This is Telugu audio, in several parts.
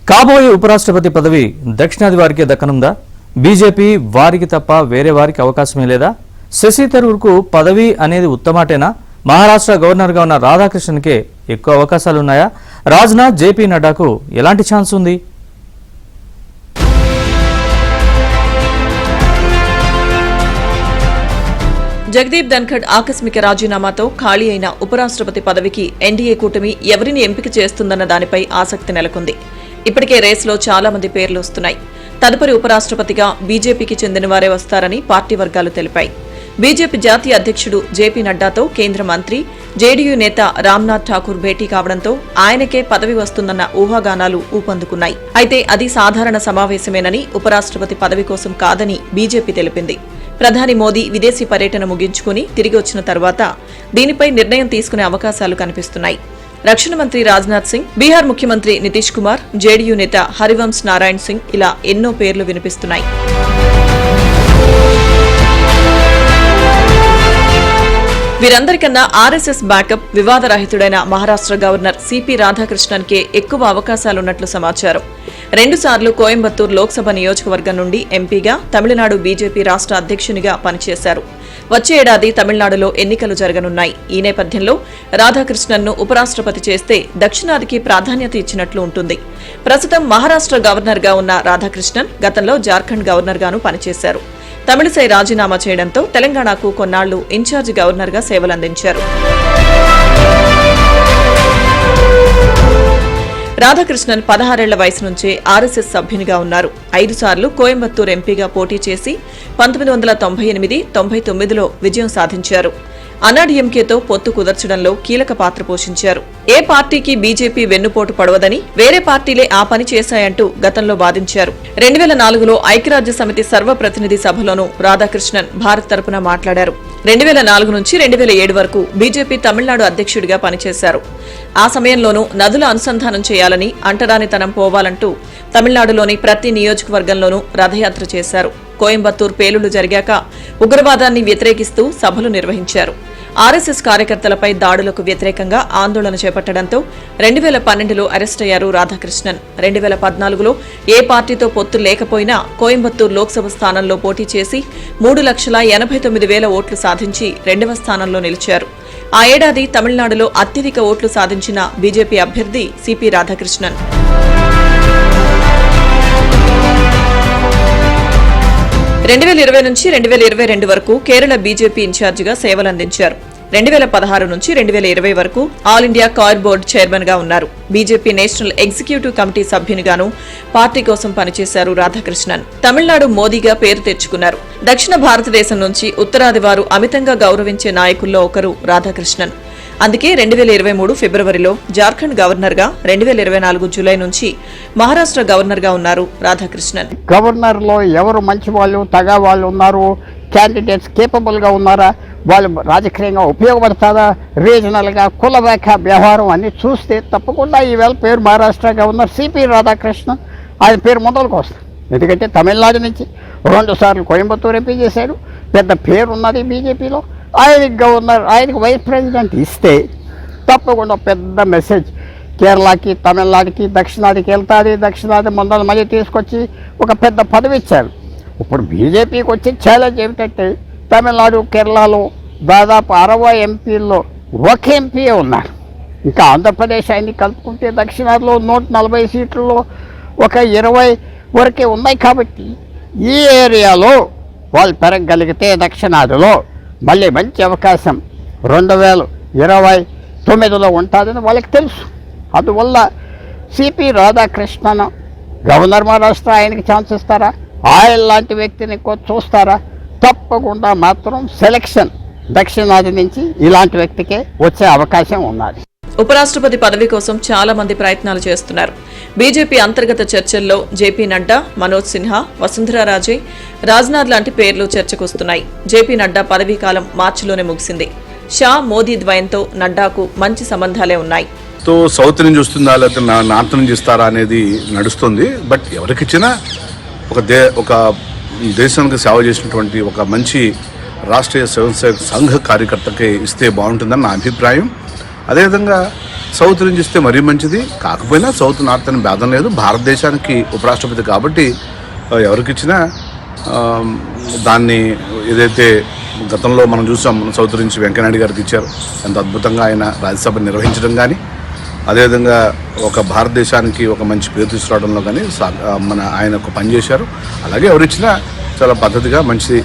కాబోయే ఉపరాష్ట్రపతి పదవి దక్షిణాది వారికే దక్కనుందా? బీజేపీ వారికి తప్ప వేరే వారికి అవకాశమే లేదా? శశి థరూర్కు పదవి అనేది ఉత్తమాటేనా? మహారాష్ట్ర గవర్నర్గా ఉన్న రాధాకృష్ణన్కే ఎక్కువ అవకాశాలున్నాయా? రాజ్నాథ్, జేపీ నడ్డాకు ఎలాంటి ఛాన్స్ ఉంది? జగదీప్ ధన్ఖడ్ ఆకస్మిక రాజీనామాతో ఖాళీ అయిన ఉపరాష్ట్రపతి పదవికి ఎన్డీఏ కూటమి ఎవరిని ఎంపిక చేస్తుందన్న దానిపై ఆసక్తి నెలకొంది. ఇప్పటికే రేసులో చాలా మంది పేర్లు వస్తున్నాయి. తదుపరి ఉపరాష్ట్రపతిగా బీజేపీకి చెందిన వారే వస్తారని పార్టీ వర్గాలు తెలిపాయి. బీజేపీ జాతీయ అధ్యక్షుడు జేపీ నడ్డాతో కేంద్ర మంత్రి, జేడీయూ నేత రామ్నాథ్ ఠాకూర్ భేటీ కావడంతో ఆయనకే పదవి వస్తుందన్న ఊహాగానాలు ఊపందుకున్నాయి. అయితే అది సాధారణ సమావేశమేనని, ఉపరాష్ట్రపతి పదవి కోసం కాదని బీజేపీ తెలిపింది. ప్రధాని మోదీ విదేశీ పర్యటన ముగించుకుని తిరిగి వచ్చిన తర్వాత దీనిపై నిర్ణయం తీసుకునే అవకాశాలు కనిపిస్తున్నాయి. రక్షణ మంత్రి రాజ్నాథ్ సింగ్, బీహార్ ముఖ్యమంత్రి నితీష్ కుమార్, జేడీయూ నేత హరివంశ్ నారాయణ్ సింగ్ ఇలా ఎన్నో పేర్లు వినిపిస్తున్నాయి. వీరందరికన్నా ఆర్ఎస్ఎస్ బ్యాకప్ వివాదరహితుడైన మహారాష్ట్ర గవర్నర్ సిపి రాధాకృష్ణన్కే ఎక్కువ అవకాశాలున్నట్లు సమాచారం. 2 సార్లు కోయంబత్తూర్ లోక్సభ నియోజకవర్గం నుండి ఎంపీగా, తమిళనాడు బీజేపీ రాష్ట్ర అధ్యక్షునిగా పనిచేశారు. వచ్చే ఏడాది తమిళనాడులో ఎన్నికలు జరగనున్నాయి. ఈ నేపథ్యంలో రాధాకృష్ణన్ను ఉపరాష్ట్రపతి చేస్తే దక్షిణాదికి ప్రాధాన్యత ఇచ్చినట్లు ఉంటుంది. ప్రస్తుతం మహారాష్ట్ర గవర్నర్గా ఉన్న రాధాకృష్ణన్ గతంలో జార్ఖండ్ గవర్నర్గానూ పనిచేశారు. తమిళిసై రాజీనామా చేయడంతో తెలంగాణకు కొన్నాళ్లు ఇన్ఛార్జి గవర్నర్గా సేవలందించారు. రాధాకృష్ణన్ 16 ఏళ్ల వయసు నుంచే ఆర్ఎస్ఎస్ సభ్యునిగా ఉన్నారు. 5 సార్లు కోయంబత్తూర్ ఎంపీగా పోటీ చేసి 1998, 99లో విజయం సాధించారు. అన్నాడీఎంకేతో పొత్తు కుదర్చడంలో కీలక పాత్ర పోషించారు. ఏ పార్టీకి బీజేపీ వెన్నుపోటు పడవదని, వేరే పార్టీలే ఆ పని చేశాయంటూ గతంలో వాదించారు. 2004లో ఐక్యరాజ్య సమితి సర్వప్రతినిధి సభలోనూ రాధాకృష్ణన్ భారత్ తరపున మాట్లాడారు. 2004 నుంచి 2007 వరకు బీజేపీ తమిళనాడు అధ్యక్షుడిగా పనిచేశారు. ఆ సమయంలోనూ నదుల అనుసంధానం చేయాలని, అంటరానితనం పోవాలంటూ తమిళనాడులోని ప్రతి నియోజకవర్గంలోనూ రథయాత్ర చేశారు. కోయంబత్తూర్ పేలుళ్లు జరిగాక ఉగ్రవాదాన్ని వ్యతిరేకిస్తూ సభలు నిర్వహించారు. ఆర్ఎస్ఎస్ కార్యకర్తలపై దాడులకు వ్యతిరేకంగా ఆందోళన చేపట్టడంతో 2012లో అరెస్టయ్యారు రాధాకృష్ణన్. 2014లో ఏ పార్టీతో పొత్తు లేకపోయినా కోయంబత్తూర్ లోక్సభ స్థానంలో పోటీ చేసి 3,89,000 ఓట్లు సాధించి 2వ స్థానంలో నిలిచారు. ఆ ఏడాది తమిళనాడులో అత్యధిక ఓట్లు సాధించిన బీజేపీ అభ్యర్థి సిపి రాధాకృష్ణన్. 2020 నుంచి 2022 వరకు కేరళ బీజేపీ ఇన్ఛార్జిగా సేవలందించారు. 2016 నుంచి 2020 వరకు all India coir board chairman గా ఉన్నారు. బీజేపీ నేషనల్ ఎగ్జిక్యూటివ్ కమిటీ సభ్యునిగాను పార్టీ కోసం పనిచేశారు రాధాకృష్ణన్. తమిళనాడు మోదీగా పేరు తెచ్చుకున్నారు. దక్షిణ భారతదేశం నుంచి ఉత్తరాది వారు అమితంగా గౌరవించే నాయకుల్లో ఒకరు రాధాకృష్ణన్. అందుకే 2023 ఫిబ్రవరిలో జార్ఖండ్ గవర్నర్గా, 2024 జూలై నుంచి మహారాష్ట్ర గవర్నర్గా ఉన్నారు రాధాకృష్ణన్. గవర్నర్లో ఎవరు మంచి వాళ్ళు, తగా వాళ్ళు ఉన్నారు, క్యాండిడేట్స్ కేపబుల్గా ఉన్నారా, వాళ్ళు రాజకీయంగా ఉపయోగపడతారా, రీజనల్గా కులరేఖ వ్యవహారం అన్ని చూస్తే తప్పకుండా ఈవేళ పేరు మహారాష్ట్ర గవర్నర్ సిపి రాధాకృష్ణన్ ఆయన పేరు ముందరకు వస్తుంది. ఎందుకంటే తమిళనాడు నుంచి 2 సార్లు కోయంబత్తూర్ ఎంపీ చేశాడు, పెద్ద పేరు ఉన్నది బీజేపీలో. ఆయనకి గవర్నర్, ఆయనకి వైస్ ప్రెసిడెంట్ ఇస్తే తప్పకుండా పెద్ద మెసేజ్ కేరళకి, తమిళనాడుకి, దక్షిణాదికి వెళ్తాది. దక్షిణాది ముందర మళ్ళీ తీసుకొచ్చి ఒక పెద్ద పదవి ఇచ్చారు. ఇప్పుడు బీజేపీకి వచ్చే ఛాలెంజ్ ఏమిటంటే తమిళనాడు, కేరళలో దాదాపు 60 ఎంపీల్లో ఒక ఎంపీయే ఉన్నారు. ఇంకా ఆంధ్రప్రదేశ్ ఆయన్ని కలుపుకుంటే దక్షిణాదిలో 140 సీట్లలో ఒక 20 వరకే ఉన్నాయి. కాబట్టి ఈ ఏరియాలో వాళ్ళు పెరగగలిగితే దక్షిణాదిలో మళ్ళీ మంచి అవకాశం 2029లో ఉంటుందని వాళ్ళకి తెలుసు. అందువల్ల సిపి రాధాకృష్ణన్ గవర్నర్ మహారాష్ట్ర ఆయనకి ఛాన్స్ ఇస్తారా, ఆయన లాంటి వ్యక్తిని చూస్తారా? తప్పకుండా మాత్రం సెలక్షన్ దక్షిణాది నుంచి ఇలాంటి వ్యక్తికే వచ్చే అవకాశం ఉన్నది. ఉపరాష్ట్రపతి పదవి కోసం చాలా మంది ప్రయత్నాలు చేస్తున్నారు. బీజేపీ అంతర్గత చర్చల్లో జేపీ నడ్డా, మనోజ్ సిన్హా, వసుంధరా రాజే, రాజ్నాథ్ లాంటి పేర్లు చర్చకొస్తున్నాయి. జేపీ నడ్డా పదవీ కాలం మార్చిలోనే ముగిసింది. షా, మోదీ ద్వయంతో నడ్డాకు మంచి సంబంధాలే ఉన్నాయి. సౌత్ నుంచి వస్తుందా లేకపోతే నార్త్ నుంచి ఇస్తారా అనేది నడుస్తుంది. బట్ ఎవరికిచ్చినా ఒక దేశానికి సేవ చేసినటువంటి ఒక మంచి రాష్ట్రీయ స్వయం సేవక సంఘ కార్యకర్తకి ఇస్తే బాగుంటుందని నా అభిప్రాయం. అదేవిధంగా సౌత్ నుంచి ఇస్తే మరీ మంచిది. కాకపోయినా సౌత్ నార్త్ అని భేదం లేదు. భారతదేశానికి ఉపరాష్ట్రపతి కాబట్టి ఎవరికిచ్చినా దాన్ని ఏదైతే గతంలో మనం చూసాం, సౌత్ నుంచి వెంకయ్యనాయుడు గారికి ఇచ్చారు. ఎంత అద్భుతంగా ఆయన రాజ్యసభ నిర్వహించడం కానీ, అదేవిధంగా ఒక భారతదేశానికి ఒక మంచి పేరు తీసుకురావడంలో కానీ ఆయన ఒక పని చేశారు. అలాగే ఎవరిచ్చినా చాలా పద్ధతిగా మంచి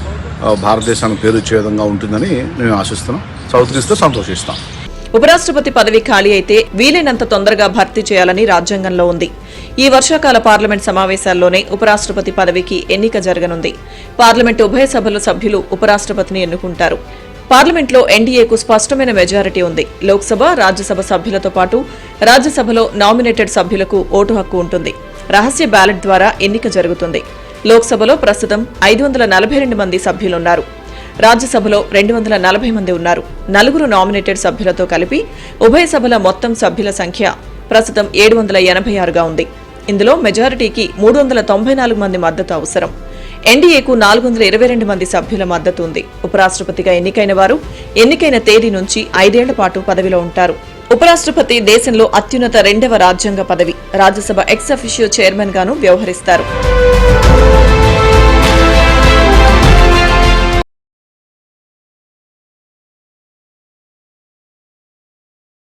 భారతదేశానికి పేరు ఇచ్చే విధంగా ఉంటుందని మేము ఆశిస్తున్నాం. సౌత్కి ఇస్తే సంతోషిస్తాం. ఉపరాష్ట్రపతి పదవి ఖాళీ అయితే వీలైనంత తొందరగా భర్తీ చేయాలని రాజ్యాంగంలో ఉంది. ఈ వర్షాకాల పార్లమెంట్ సమావేశాల్లోనే ఉపరాష్ట్రపతి పదవికి ఎన్నిక జరగనుంది. పార్లమెంటు ఉభయ సభల సభ్యులు ఉపరాష్ట్రపతిని ఎన్నుకుంటారు. పార్లమెంట్లో ఎన్డీఏకు స్పష్టమైన మెజారిటీ ఉంది. లోక్సభ, రాజ్యసభ సభ్యులతో పాటు రాజ్యసభలో నామినేటెడ్ సభ్యులకు ఓటు హక్కు ఉంటుంది. రహస్య బ్యాలెట్ ద్వారా ఎన్నిక జరుగుతుంది. లోక్సభలో ప్రస్తుతం 542 మంది సభ్యులున్నారు. రాజ్యసభలో 240 మంది ఉన్నారు. 4 నామినేటెడ్ సభ్యులతో కలిపి ఉభయ సభల మొత్తం సభ్యుల సంఖ్య ప్రస్తుతం 786గా ఉంది. ఇందులో మెజారిటీకి 394 మంది మద్దతు అవసరం. ఎన్డీఏకు 422 మంది సభ్యుల మద్దతు ఉంది. ఉపరాష్ట్రపతిగా ఎన్నికైన వారు ఎన్నికైన తేదీ నుంచి 5 ఏళ్ల పాటు పదవిలో ఉంటారు. ఉపరాష్ట్రపతి దేశంలో అత్యున్నత 2వ రాజ్యాంగ పదవి. రాజ్యసభ ఎక్స్ అఫిషియో చైర్మన్ గాను వ్యవహరిస్తారు.